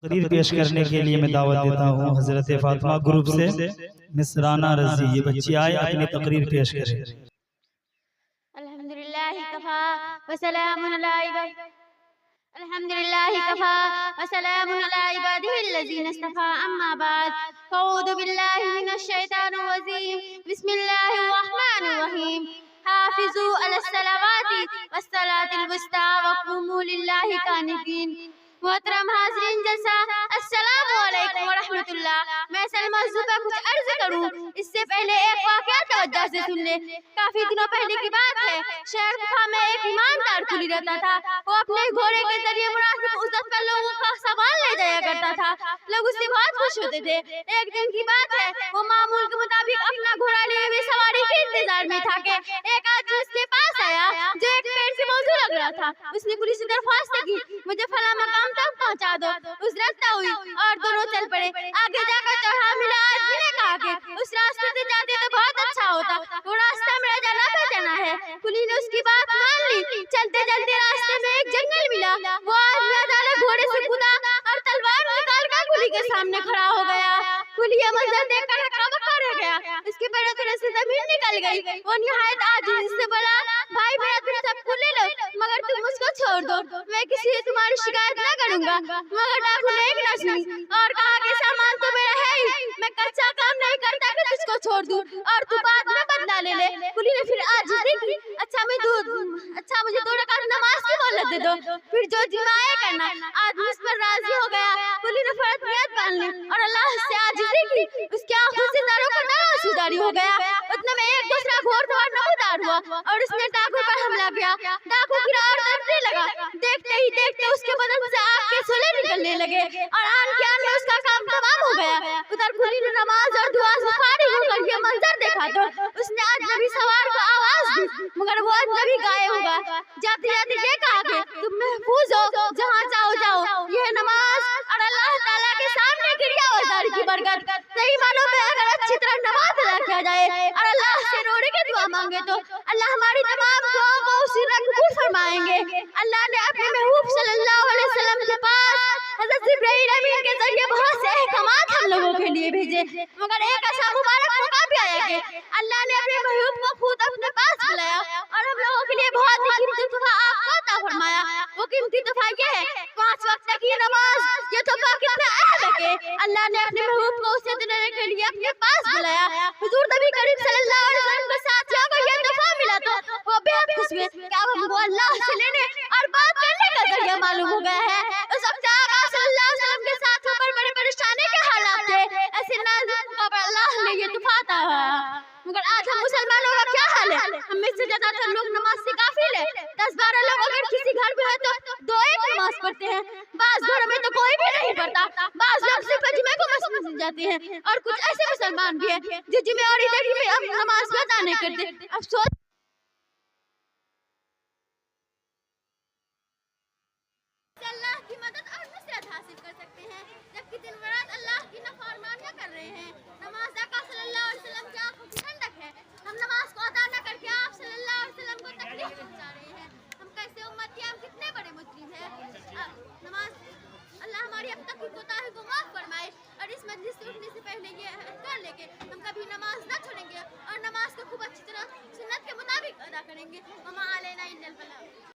تقریر پیش کرنے کے لیے میں دعوت دیتا ہوں حضرت فاطمہ گروپ سے مس رانا رضی، یہ بچی آئے اپنی تقریر پیش کرے۔ الحمدللہ کفا وسلام علی عبادہ الحمدللہ کفا وسلام علی عبادہ الذین اصطفى اما بعد فاعوذ باللہ من الشیطان الرجیم بسم اللہ الرحمن الرحیم حافظوا علی الصلوات والصلاة الوسطى وقوموا للہ قانتین۔ محترم حاضرین جلسہ، السلام علیکم ورحمۃ اللہ۔ میں سلمہ زبہ کچھ عرض کروں اس سے پہلے ایک واقعہ توجہ سے سن لے۔ کافی دنوں پہلے کی بات ہے، شہر کوفہ میں ایک ایماندار قلی رہتا تھا۔ وہ اپنے گھوڑے کے ذریعے مناسب عزت پر لوگوں کا سامان لے جایا کرتا تھا۔ لوگ اس سے بہت خوش ہوتے تھے۔ ایک دن کی بات ہے، وہ معمول کے مطابق اپنا گھوڑا لیے ہوئے سواری کے انتظار میں تھا کہ ایک آدمی اس کے پاس آیا جو ایک پیڑ سے موزوں لگ رہا تھا۔ اس نے پولیس سے درخواست کی، مجھے فلاں مقام تک پہنچا دو۔ اس رفتہ ہوئی اور دونوں چل پڑے۔ آگے جا کر چڑھا ملا آدمی نے کہا کہ اس راستے سے جاتے تو بہت اچھا ہوتا، وہ راستہ میرا جانا پہچانا ہے۔ کلی نے اس کی بات مان لی۔ چلتے چلتے راستے میں ایک جنگل ملا۔ وہ آدمی اچانک گھوڑے سے کودا اور تلوار نکال کر کلی کے سامنے کھڑا ہو گیا۔ کلی یہ منظر دیکھ کر ہکا بکا رہ گیا، اس کے پیروں تلے سے زمین نکل گئی۔ وہ نہایت عاجزی سے بولا، بھائی میرا تم سب کو لے لو مگر تم مجھ کو چھوڑ دو، میں کسی سے تمہاری شکایت نہ کروں گا۔ مگر ڈاکو نے ایک نہ سنی اور کہا کہ سامان تو میرا ہے ہی، میں کچا کام نہیں کرتا کہ تجھ کو چھوڑ دوں اور تو بعد میں بدلہ لے لے۔ کلی نے پھر عاجزی کی، اچھا مجھے 2 رکعت نماز کی مہلت دے دو، پھر جو جمائے کرنا۔ آدمی اس پر راضی ہو گیا۔ کلی نے فرض نیت باندھ لی اور اللہ سے عاجزی کی۔ اس کی آنکھوں سے زاروں کا ڈر آنسو جاری ہو گیا۔ اتنے میں ایک دوسرا گھوڑ سوار نمودار ہوا اور اس نے ڈاکو پر حملہ کیا۔ ڈاکو گرا اور ڈرنے لگا۔ دیکھتے ہی دیکھتے اس کے بدن سے آگ کے شعلے نکلنے لگے اور آن کے آن میں اس کا کام تمام ہو گیا۔ ادھر کلی نے نماز اور دعا سے فارغ ہو کر یہ منظر دیکھا تو اس نے اجنبی سوار کو آواز دی، مگر وہ اجنبی غائب ہو گیا۔ جاتے جاتے یہ کہا کہ تم محفوظ ہو، جہاں چاہو جاؤ۔ یہ نماز اور اللہ تعالیٰ کے سامنے کریا وزاری کی برکت۔ صحیح معنوں میں اگر اچھی طرح نماز ادا کیا جائے اور اللہ سے رونے کی دعا مانگے تو اللہ ہماری تمام دعاؤں کو اسی طرح قبول فرمائیں گے۔ اللہ نے اپنے محبوب صلی اللہ علیہ وسلم کے پاس حضرت جبرائیل امین کے ذریعے بہت سے احکامات ہم لوگوں کے لیے بھیجے، مگر ایک ایسا مبارک موقع بھی آیا کہ اللہ نے اپنے محبوب کو خود اپنے پاس بلایا اور ہم لوگوں کے لیے بہت ہی قیمتی تحفہ آپ کو عطا فرمایا۔ وہ قیمتی تحفہ یہ ہے 5 وقت کی نماز۔ یہ تحفہ کتنا اہم ہے کہ اللہ نے اپنے محبوب کو اسے دینے کے لیے اپنے پاس بلایا۔ حضور نبی کریم صلی اللہ علیہ وسلم کے ساتھیوں کو یہ تحفہ ملا تو وہ بے حد خوش ہوئے کہ اب ہم کو اللہ سے لینے اور بات کرنے کا ذریعہ معلوم ہو گیا ہے۔ اس وقت آقا صلی اللہ علیہ وسلم کے ساتھوں پر بڑے پریشانی کے حالات تھے، ایسے نازک موقع پر اللہ نے یہ تحفہ عطا فرمایا۔ مگر آج ہم مسلمانوں کا کیا حال ہے؟ ہم میں سے زیادہ تر لوگ نماز سے غافل ہے۔ 10-12 لوگ اگر کسی گھر میں ہے تو 2 ایک نماز پڑھتے ہیں، بعض گھروں میں تو کوئی بھی نہیں پڑھتا۔ بعض لوگ صرف جمعے کو مسجد میں جاتے ہیں اور کچھ ایسے مسلمان بھی ہیں جو جمعے اور عید میں نماز کو ادا نہیں کرتے۔ افسوس اللہ کی مدد اور نصرت حاصل کر سکتے ہیں، جبکہ دن رات اللہ کی نافرمانیاں کر رہے ہیں۔